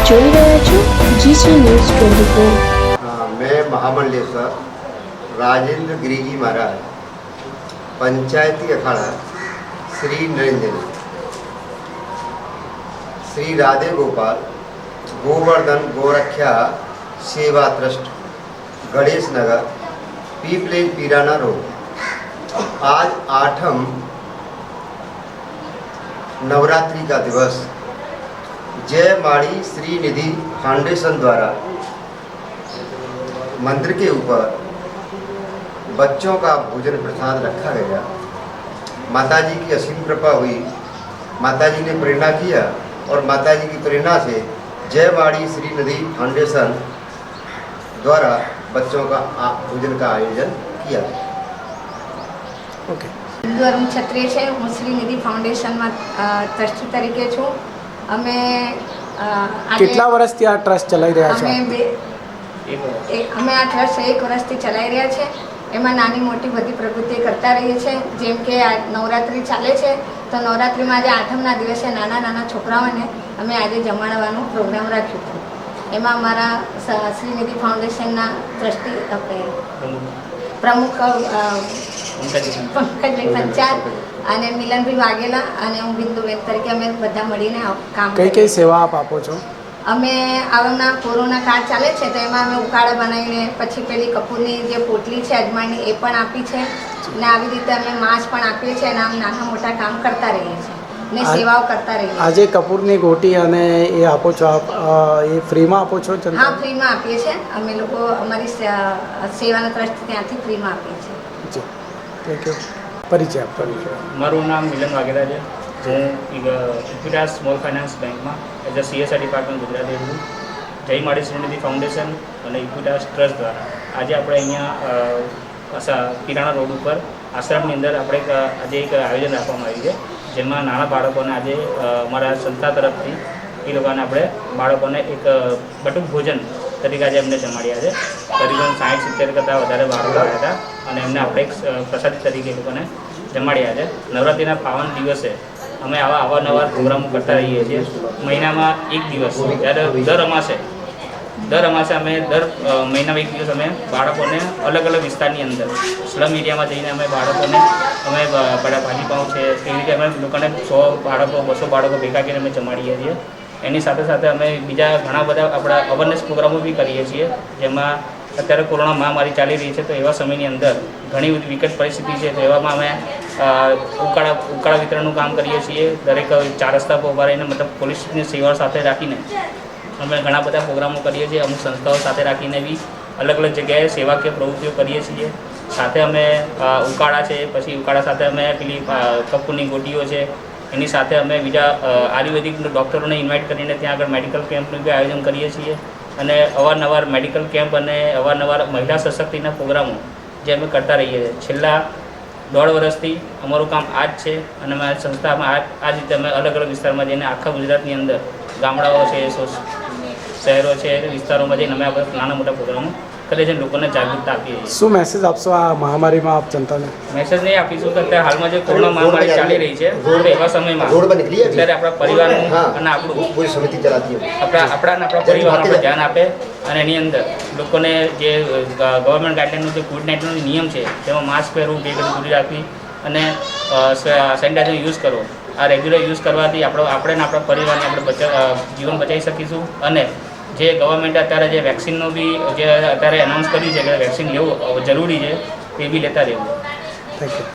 જોઈ રહ્યા છો જીસી ન્યૂઝ 24। मैं महामंडलेश्वर राजेंद्र गिरिजी महाराज पंचायती अखाड़ा श्री निरंजन श्री राधे गोपाल गोवर्धन गोरक्षा सेवा ट्रस्ट गणेश नगर पीपलेज पीराना रोड। आज 8 नवरात्रि का दिवस जय माड़ी श्री निधि फाउंडेशन द्वारा मंदिर के ऊपर बच्चों का भोजन प्रसाद रखा गया। माताजी की असीम कृपा हुई, माताजी ने प्रेरणा किया और माताजी की प्रेरणा से जय माड़ी श्री निधि फाउंडेशन द्वारा बच्चों का भोजन का आयोजन किया। ओके हिंदू धर्म क्षत्रिय है। हूँ श्री निधि फाउंडेशन में ट्रस्टी तरीके छूँ। अमे કેટલા વર્ષથી આ ટ્રસ્ટ ચલાવી રહ્યા છો? અમે આ ટ્રસ્ટ 1 વર્ષથી ચલાવી રહ્યા છે। એમાં નાની મોટી બધી પ્રવૃત્તિ કરતા રહીએ છીએ। જેમ કે આ નવરાત્રિ ચાલે છે તો નવરાત્રિમાં આજે 8મના દિવસે નાના નાના છોકરાઓને અમે આજે જમાડવાનો પ્રોગ્રામ રાખ્યો છે। એમાં અમારા શ્રી નિધિ ફાઉન્ડેશનના ટ્રસ્ટી પ્રમુખ પંકજભાઈ પંચાલ અને મિલનભાઈ વાઘેલા અને હું બિંદુબેન તરીકે અમે બધા મળીને કામ કઈ કઈ સેવા આપ આપો છો? અમે આવના કોરોના કાળ ચાલે છે તો એમાં અમે ઉકાળા બનાવીને પછી પેલી કપૂરની જે પોટલી છે અજમાની એ પણ આપી છે ને આવી રીતે અમે માંસ પણ આપીએ છીએ અને આમ નાના મોટા કામ કરતા રહીએ છીએ ને સેવાઓ કરતા રહીએ છીએ। આજે કપૂરની ગોટી અને એ આપો છો આપ એ ફ્રીમાં આપો છો? હા, ફ્રીમાં આપીએ છીએ અમે લોકો। અમારી સેવાના ટ્રસ્ટ ત્યાંથી ફ્રીમાં આપીએ છીએ। જી થેન્ક યુ। પરિચય આપો। મારું નામ મિલન વાઘેલા છે। હું ઇક્વિટાસ સ્મોલ ફાઇનાન્સ બેંકમાં as a CSR department Gujarati છું। જય માડી શ્રી નિધિ ફાઉન્ડેશન અને ઇક્વિટાસ ટ્રસ્ટ દ્વારા આજે આપણે અહીંયા પીરાણા રોડ ઉપર આશ્રમની અંદર આપણે આજે એક આયોજન રાખવામાં આવ્યું છે, જેમાં નાના બાળકોને આજે અમારા સંસ્થા તરફથી એ લોકોને આપણે બાળકોને એક બટુક ભોજન તરીકે આજે એમને જમાડ્યા છે। તરીકે 60-70 કરતાં વધારે બાળકો આવ્યા હતા અને એમને આપણે એક પ્રસાદી તરીકે એ લોકોને જમાડ્યા છે। નવરાત્રિના પાવન દિવસે અમે આવા અવારનવાર પ્રોગ્રામો કરતા રહીએ છીએ। મહિનામાં એક દિવસ જ્યારે દર અમાસે અમે દર મહિનામાં એક દિવસ અમે બાળકોને અલગ અલગ વિસ્તારની અંદર સ્લમ એરિયામાં જઈને અમે બાળકોને અમે બડા ભાજીપાઉં છે એવી રીતે અમે લોકોને 100 બાળકો 200 બાળકો ભેગા કરીને અમે જમાડીએ છીએ। એની સાથે સાથે અમે બીજા ઘણા બધા આપણા અવેરનેસ પ્રોગ્રામો બી કરીએ છીએ, જેમાં અત્યારે કોરોના મહામારી ચાલી રહી છે તો એવા સમયની અંદર ઘણી બધી વિકટ પરિસ્થિતિ છે તો એવામાં અમે ઉકાળા વિતરણનું કામ કરીએ છીએ। દરેક 4 રસ્તા પર ઊભા રહીને મતલબ પોલીસની સેવાઓ સાથે રાખીને અમે ઘણા બધા પ્રોગ્રામો કરીએ છીએ। અમુક સંસ્થાઓ સાથે રાખીને બી અલગ અલગ જગ્યાએ સેવાકીય પ્રવૃત્તિઓ કરીએ છીએ। સાથે અમે ઉકાળા છે, પછી ઉકાળા સાથે અમે પેલી કપૂરની ગોટીઓ છે, એની સાથે અમે બીજા આયુર્વેદિક ડૉક્ટરોને ઇન્વાઇટ કરીને ત્યાં આગળ મેડિકલ કેમ્પનું બી આયોજન કરીએ છીએ અને અવારનવાર મેડિકલ કેમ્પ અને અવારનવાર મહિલા સશક્તિના પ્રોગ્રામો જે અમે કરતા રહીએ છીએ। છેલ્લા 1.5 વર્ષથી અમારું કામ આ જ છે અને અમારી સંસ્થામાં આ જ રીતે અમે અલગ અલગ વિસ્તારમાં જઈને આખા ગુજરાતની અંદર ગામડાઓ છે, શહેરો છે, વિસ્તારોમાં જઈને અમે આ બધા નાના મોટા પ્રોગ્રામો કરીએ છીએ, લોકોને જાગૃતતા આપીએ છીએ। શું મેસેજ આપશો આ મહામારીમાં આપ જનતાને? મેસેજ નહીં આપીશું કે અત્યારે હાલમાં જે કોરોના મહામારી ચાલી રહી છે તો એવા સમયમાં અત્યારે આપણા પરિવારનું અને આપણા પરિવારનું ધ્યાન આપે અને એની અંદર લોકોને જે ગવર્મેન્ટ ગાઈડલાઇનનો જે COVID-19નો નિયમ છે તેમાં માસ્ક પહેરવું, 2 ગજ દૂરી રાખવી અને સેનિટાઈઝર યુઝ કરવો, આ રેગ્યુલર યુઝ કરવાથી આપણે આપણા પરિવારને આપણે જીવન બચાવી શકીશું। અને જે ગવર્મેન્ટે અત્યારે જે વેક્સિનનું બી જે અત્યારે એનાઉન્સ કર્યું છે કે વેક્સિન લેવું જરૂરી છે તે બી લેતા રહેવું। Thank you.